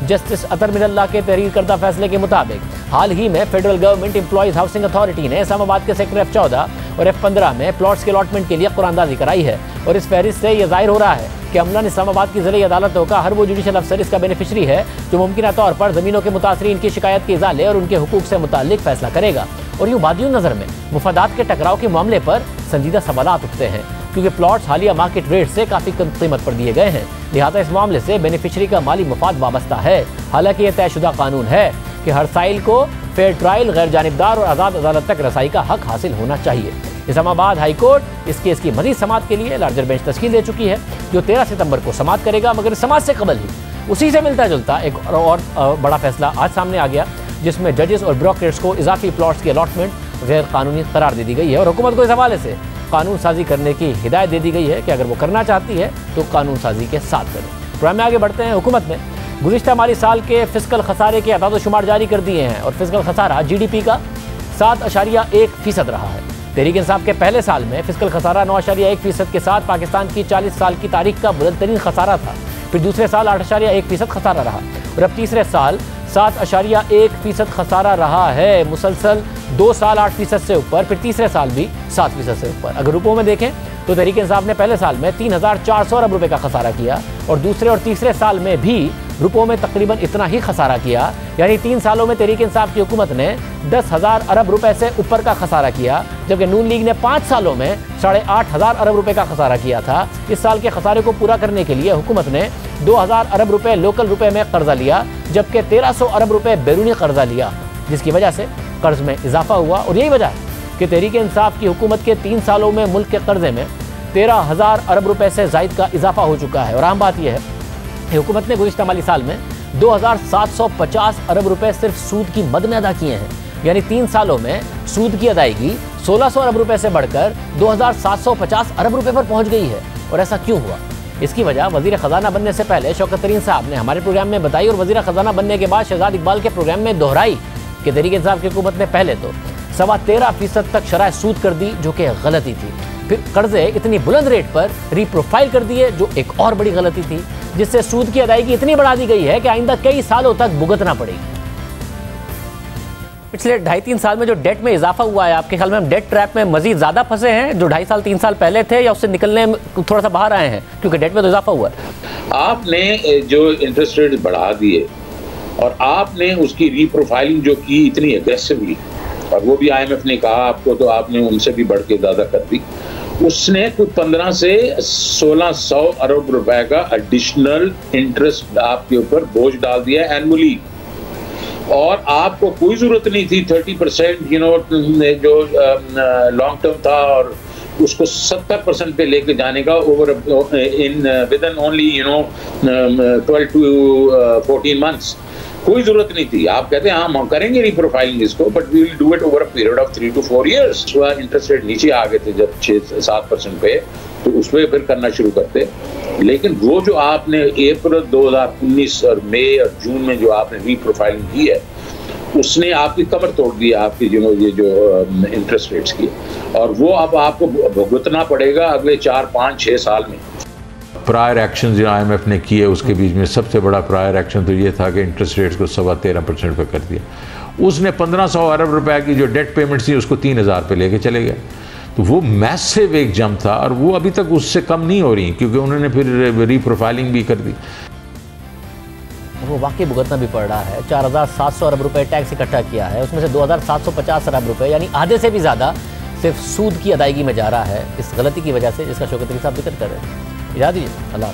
जस्टिस अतर मिनल्ला के तहरीर करदा फैसले के मुताबिक हाल ही में federal government employees housing authority ने इस्लामाबाद के सेक्टर F14 और F15 में प्लॉट्स के अलॉटमेंट के लिए कुरानदाजी कराई है और इस फहरिस्त से यह जाहिर हो रहा है कि अमला इस्लामाबाद की ज़िले अदालतों का हर वो जुडिशल अफसर इसका बेनिफिशरी है जो मुमकिन तौर पर ज़मीनों के मुतासरीन की शिकायत के इजाले और उनके हुकूक से मुताल्लिक फैसला करेगा। और यूँ बादियों नज़र में मुफादात के टकराव के मामले पर संजीदा सवालात उठते हैं, क्योंकि प्लॉट्स हालिया मार्केट रेट से काफ़ी कम कीमत पर दिए गए हैं। लिहाजा इस मामले से बेनिफिशरी का माली मफाद वाबस्ता है। हालांकि यह तयशुदा कानून है कि हर साइल को फेयर ट्रायल, गैर जानिबदार और आज़ाद अदालत तक रसाई का हक हासिल होना चाहिए। इस्लामाबाद हाई कोर्ट इस केस की मज़ीद समाअत के लिए लार्जर बेंच तश्कील दे चुकी है, जो 13 सितंबर को समाअत करेगा। मगर समाअत से कबल ही उसी से मिलता जुलता एक और बड़ा फैसला आज सामने आ गया, जिसमें जजेस और ब्यूरोक्रेट्स को इजाफी प्लॉट्स की अलॉटमेंट गैर कानूनी करार दे दी गई है और हुकूमत को इस हवाले से कानून साजी करने की हिदायत दे दी गई है कि अगर वो करना चाहती है तो कानून साजी के साथ करें। प्रोग्राम में आगे बढ़ते हैं। हुकूमत ने गुज़िश्ता माली साल के फिस्कल खसारे के अदाद शुमार जारी कर दिए हैं और फिस्कल खसारा GDP का 7.1% रहा है। तहरीक इंसाफ के पहले साल में फिस्कल खसारा 9.1% के साथ पाकिस्तान की 40 साल की तारीख का बुलंद तरीन खसारा था। फिर दूसरे साल 8.1% खसारा रहा और अब तीसरे साल 7.1% खसारा रहा है। मुसलसल 2 साल 8% से ऊपर, फिर तीसरे साल भी 7% से ऊपर। अगर रुपयों में देखें तो तहरीक इंसाफ ने पहले साल में 3,400 अरब रुपए का खसारा किया और दूसरे और तीसरे साल में भी रुपयों में तकरीबन इतना ही खसारा किया। यानी 3 सालों में तहरीक इंसाफ की हुकूमत ने 10,000 अरब रुपए से ऊपर का खसारा किया, जबकि नून लीग ने 5 सालों में 8,500 अरब रुपए का खसारा किया था। इस साल के खसारे को पूरा करने के लिए हुकूमत ने 2,000 अरब रुपए लोकल रुपए में कर्जा लिया, जबकि 1,300 अरब रुपए बैरूनी कर्जा लिया, जिसकी वजह से कर्ज में इजाफा हुआ। और यही वजह है कि तहरीक इंसाफ की हुकूमत के 3 सालों में मुल्क के कर्जे में 13,000 अरब रुपए से जायद का इजाफा हो चुका है। और अहम बात यह है कि हुकूमत ने गुज़िश्ता माली साल में 2,750 अरब रुपए सिर्फ सूद की मद में अदा किए हैं। यानी 3 सालों में सूद की अदायगी 1,600 अरब रुपए से बढ़कर 2,750 अरब रुपए पर पहुंच गई है। और ऐसा क्यों हुआ? इसकी वजह वज़ीर ख़जाना बनने से पहले शौकत तरीन साहब ने हमारे प्रोग्राम में बताई और वज़ीर ख़जाना बनने के बाद शहजाद इकबाल के प्रोग्राम में दोहराई कि तहरीक इंसाफ की हुकूमत ने पहले तो 13.25% तक शरह सूद कर दी, जो कि गलती थी। फिर कर्जे इतनी बुलंद रेट पर रीप्रोफाइल कर दिए, जो एक और बड़ी गलती थी, जिससे सूद की अदायगी इतनी बढ़ा दी गई है कि आइंदा कई सालों तक भुगतना पड़ेगी। पिछले 2.5-3 साल में जो डेट में इजाफा हुआ है, आपके ख्याल में हम डेट ट्रैप में मजीद ज़्यादा फंसे हैं जो 2.5-3 साल पहले थे, या उससे निकलने में थोड़ा सा बाहर आए हैं? क्योंकि डेट में तो इजाफा हुआ है। आपने जो इंटरेस्ट रेट बढ़ा दिए और आपने उसकी रीप्रोफाइलिंग जो की इतनी एग्रेसिवली, और वो भी IMF ने कहा आपको, तो आपने उनसे भी बढ़ के ज़्यादा कर दी। उसने कुछ 15 से 1,600 अरब रुपए का एडिशनल इंटरेस्ट आपके ऊपर बोझ डाल दिया एनुअली, और आपको कोई ज़रूरत नहीं थी 30% जो लॉन्ग टर्म था और उसको 70% पे लेके जाने का over in with in only 12 to 14 months. कोई जरूरत नहीं थी। आप कहते हैं हाँ हम करेंगे रीप्रोफाइलिंग इसको, but we will do it over a period of 3 to 4 years। Interest rate नीचे आ गए थे जब 6-7% पे, तो उस पर फिर करना शुरू करते। लेकिन वो जो आपने अप्रैल 2019 और मई और जून में जो आपने रीप्रोफाइलिंग की है, उसने आपकी कमर तोड़ दी आपकी ये जो इंटरेस्ट रेट्स की, और वो अब आपको भुगतना पड़ेगा अगले 4-5-6 साल में। प्रायर एक्शन जो IMF ने किए उसके बीच में सबसे बड़ा प्रायर एक्शन तो ये था कि इंटरेस्ट रेट्स को 13.25% पे कर दिया। उसने 1,500 अरब रुपए की जो डेट पेमेंट्स थी उसको 3,000 पे लेके चले गए। तो वो मैसिव एक जंप था, और वो अभी तक उससे कम नहीं हो रही, क्योंकि उन्होंने फिर रीप्रोफाइलिंग भी कर दी। वो वाकई भुगतना भी पड़ रहा है। 4,700 अरब रुपए टैक्स इकट्ठा किया है, उसमें से 2,750 अरब रुपए यानी आधे से भी ज़्यादा सिर्फ सूद की अदायगी में जा रहा है, इस गलती की वजह से, जिसका शौकत तरीन साहब जिक्र कर रहे हैं। याद दीजिए। अल्लाह।